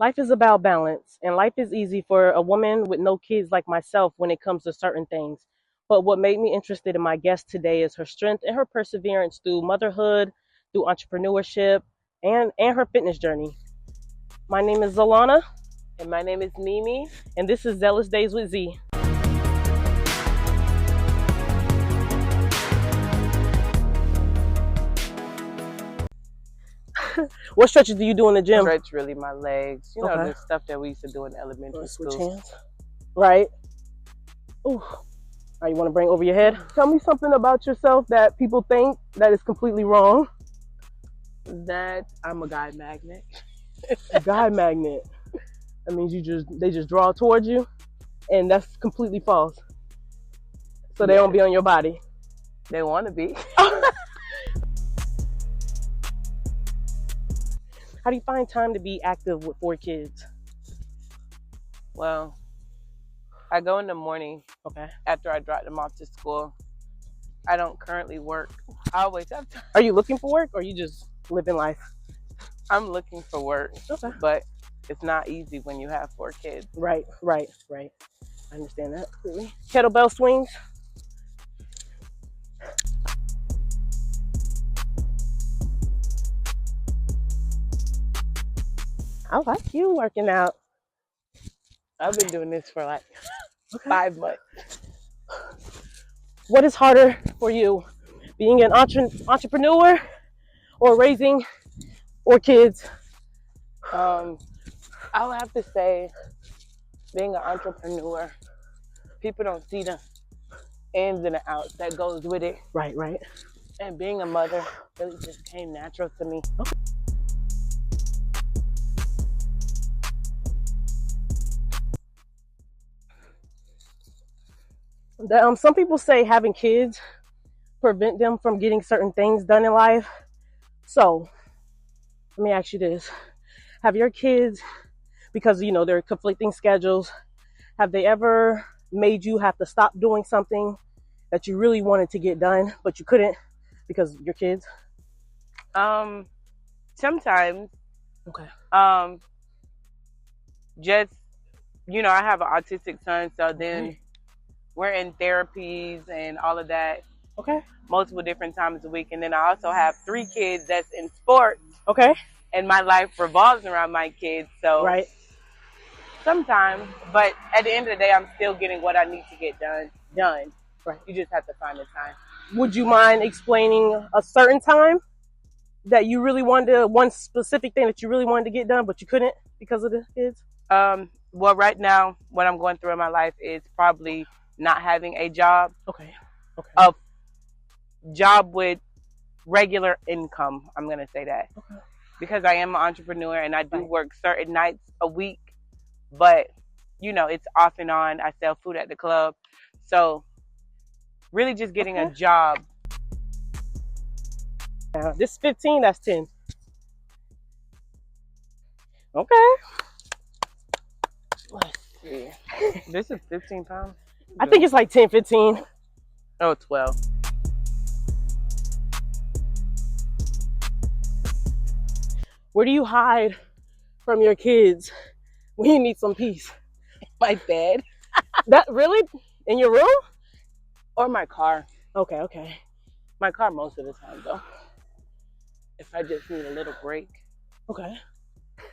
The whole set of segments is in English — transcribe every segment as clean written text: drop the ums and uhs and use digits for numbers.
Life is about balance, and life is easy for a woman with no kids like myself when it comes to certain things. But what made me interested in my guest today is her strength and her perseverance through motherhood, through entrepreneurship, and her fitness journey. My name is Zalana, And my name is Mimi. and this is Zealous Days with Z. What stretches do you do in the gym? Stretch really my legs. You know, Okay. the stuff that we used to do in elementary Switch school. hands. Right. Ooh. All right, you want to bring over your head? Tell me something about yourself that people think that is completely wrong. That I'm a guy magnet. A guy magnet. That means they just draw towards you, and that's completely false. So they don't be on your body. They want to be. How do you find time to be active with 4 kids? Well, I go in the morning Okay. after I drop them off to school. I don't currently work. I always have time. Are you looking for work, or are you just living life? I'm looking for work, Okay. but it's not easy when you have 4 kids. Right. I understand that completely. Kettlebell swings. I like you working out. I've been doing this for like 5 months. What is harder for you, being an entrepreneur or raising 4 kids? I would have to say being an entrepreneur, people don't see the ins and the outs that goes with it. Right. And being a mother really just came natural to me. Okay. Some people say having kids prevent them from getting certain things done in life. So let me ask you this. Have your kids, because there are conflicting schedules, have they ever made you have to stop doing something that you really wanted to get done, but you couldn't because your kids? Sometimes, Okay. just, I have an autistic son, so then we're in therapies and all of that Okay. multiple different times a week. And then I also have 3 kids that's in sports, Okay. and my life revolves around my kids. So Right. sometimes, but at the end of the day, I'm still getting what I need to get done. Right. You just have to find the time. Would you mind explaining a certain time that you really wanted to, one specific thing that you really wanted to get done, but you couldn't because of the kids? Well, right now, what I'm going through in my life is probably not having a job. Okay. A job with regular income, I'm going to say that. Okay. Because I am an entrepreneur and I do Right. work certain nights a week, but, it's off and on. I sell food at the club. So really just getting a job. Now, this is 15, that's 10. Okay. Let's see. This is 15 pounds? I think it's like 10, 15. Oh, 12. Where do you hide from your kids when you need some peace? My bed. That really? In your room? Or my car. Okay. My car most of the time, though. If I just need a little break. Okay.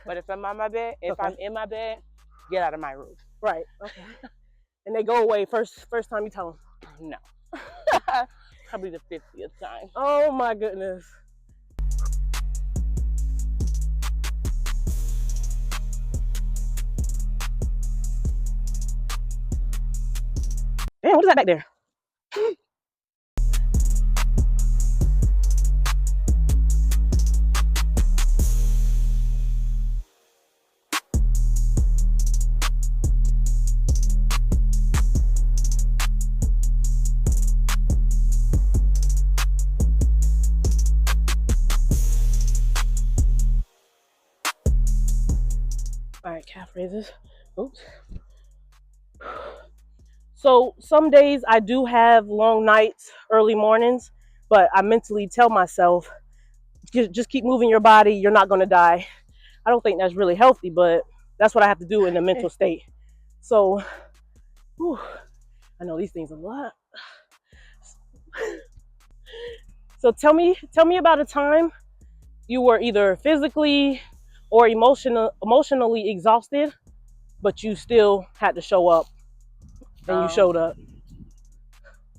But if I'm on my bed, I'm in my bed, get out of my room. Right. Okay. And they go away first time you tell them? No. Probably the 50th time. Oh my goodness. Damn, what is that back there? All right, calf raises. Oops. So some days I do have long nights, early mornings, but I mentally tell myself, just keep moving your body. You're not going to die. I don't think that's really healthy, but That's what I have to do in the mental state. So, whew, I know these things a lot. So tell me about a time you were either physically or emotionally exhausted, but you still had to show up, and you showed up.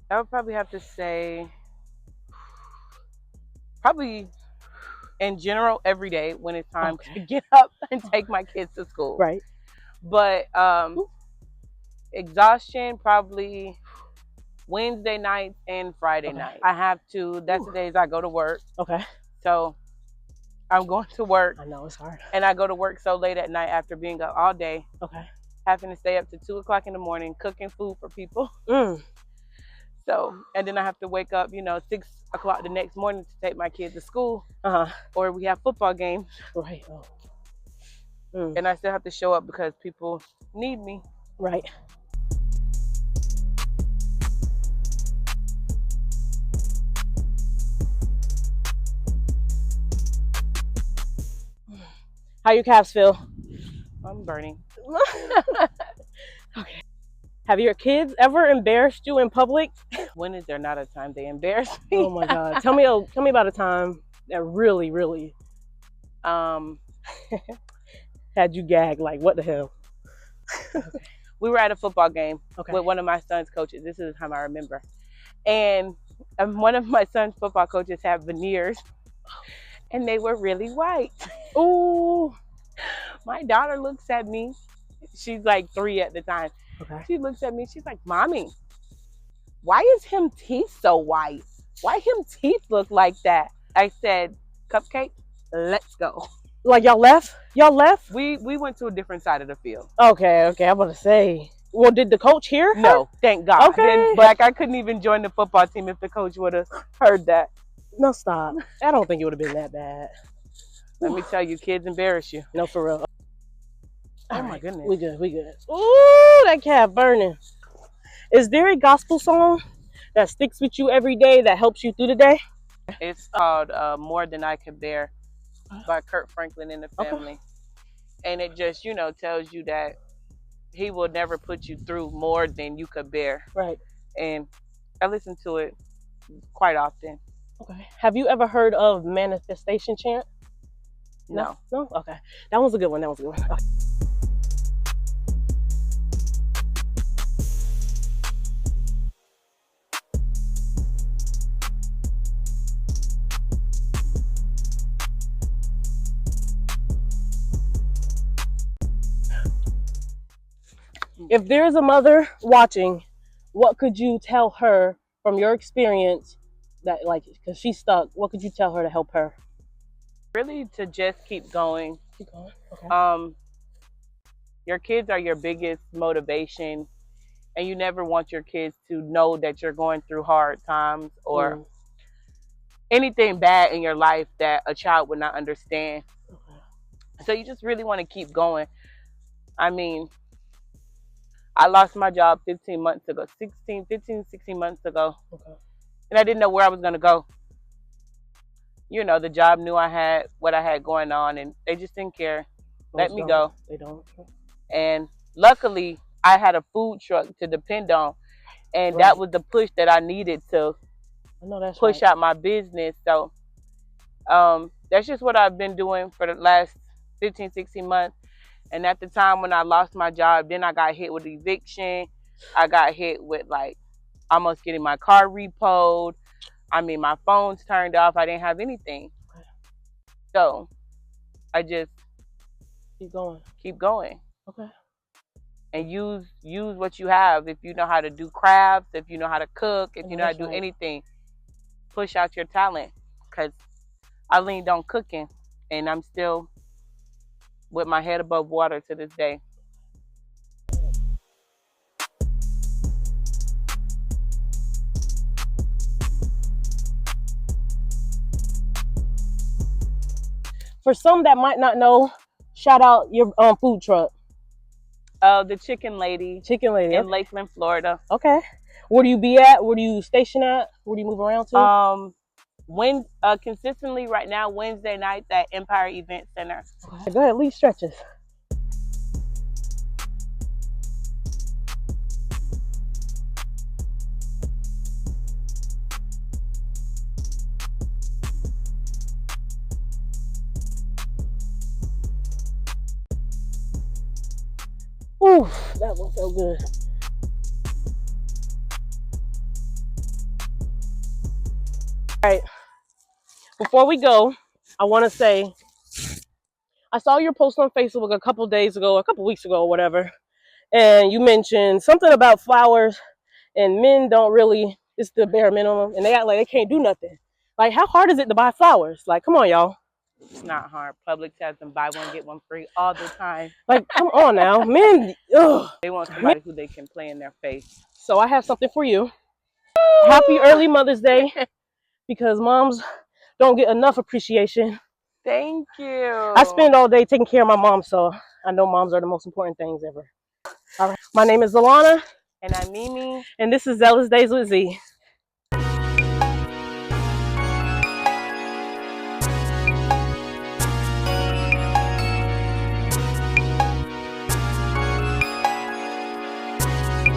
I would probably have to say, probably in general, every day when it's time to get up and take my kids to school. Right. But exhaustion, probably Wednesday night and Friday night. I have to, that's the days I go to work. Okay. So I'm going to work. I know, it's hard. And I go to work so late at night after being up all day. Okay. Having to stay up to 2 o'clock in the morning, cooking food for people. So, and then I have to wake up, 6 o'clock the next morning to take my kids to school. Or we have football games. Right. And I still have to show up because people need me. Right. How your calves feel? I'm burning. Okay. Have your kids ever embarrassed you in public? When is there not a time they embarrass me? Oh my God. Tell me about a time that really had you gag, like, what the hell? We were at a football game with one of my son's coaches. This is the time I remember. And one of my son's football coaches had veneers, and they were really white. Ooh. My daughter looks at me. She's like 3 at the time. Okay. She looks at me. She's like, "Mommy, why is him teeth so white? Why him teeth look like that?" I said, "Cupcake, let's go." Like, y'all left? We went to a different side of the field. Okay. I'm about to say. Well, did the coach hear her? No, thank God. Okay. But I couldn't even join the football team if the coach would have heard that. No, stop. I don't think it would have been that bad. Let me tell you, kids embarrass you. No, for real. Oh my goodness. We good. Ooh, that cat burning. Is there a gospel song that sticks with you every day that helps you through the day? It's called More Than I Could Bear by Kurt Franklin and the Family. And it just, tells you that he will never put you through more than you could bear. Right. And I listen to it quite often. Okay. Have you ever heard of manifestation chant? No. Okay. That was a good one. Okay. If there's a mother watching, what could you tell her from your experience that, like, because she's stuck, what could you tell her to help her? Really, to just keep going. Okay. Your kids are your biggest motivation, and you never want your kids to know that you're going through hard times or anything bad in your life that a child would not understand. So you just really want to keep going. I mean, I lost my job 16 months ago. And I didn't know where I was going to go. The job knew I had what I had going on, and they just didn't care. Let me go. They don't. And luckily, I had a food truck to depend on, and that was the push that I needed to push out my business. So that's just what I've been doing for the last 15, 16 months. And at the time when I lost my job, then I got hit with eviction. I got hit with almost getting my car repoed. I mean, my phone's turned off. I didn't have anything. So I just keep going. Okay. And use what you have. If you know how to do crafts, if you know how to cook, if you know how to do anything, push out your talent. Because I leaned on cooking, and I'm still with my head above water to this day. For some that might not know, shout out your food truck. The Chicken Lady in Lakeland, Florida. Okay. Where do you be at? Where do you station at? Where do you move around to? Consistently right now, Wednesday nights at Empire Event Center. Okay. Go ahead, lead stretches. Ooh, that one felt good. All right, before we go, I want to say, I saw your post on Facebook a couple weeks ago, or whatever, and you mentioned something about flowers and men don't really, it's the bare minimum, and they act like they can't do nothing. Like, how hard is it to buy flowers? Like, come on, y'all. It's not hard. Publix has them buy one, get one free all the time. Like, come on now. Men, ugh. They want somebody who they can play in their face. So I have something for you. Happy early Mother's Day, because moms don't get enough appreciation. Thank you. I spend all day taking care of my mom, so I know moms are the most important things ever. All right. My name is Zalana. And I'm Mimi. And this is Zealous Days with Z.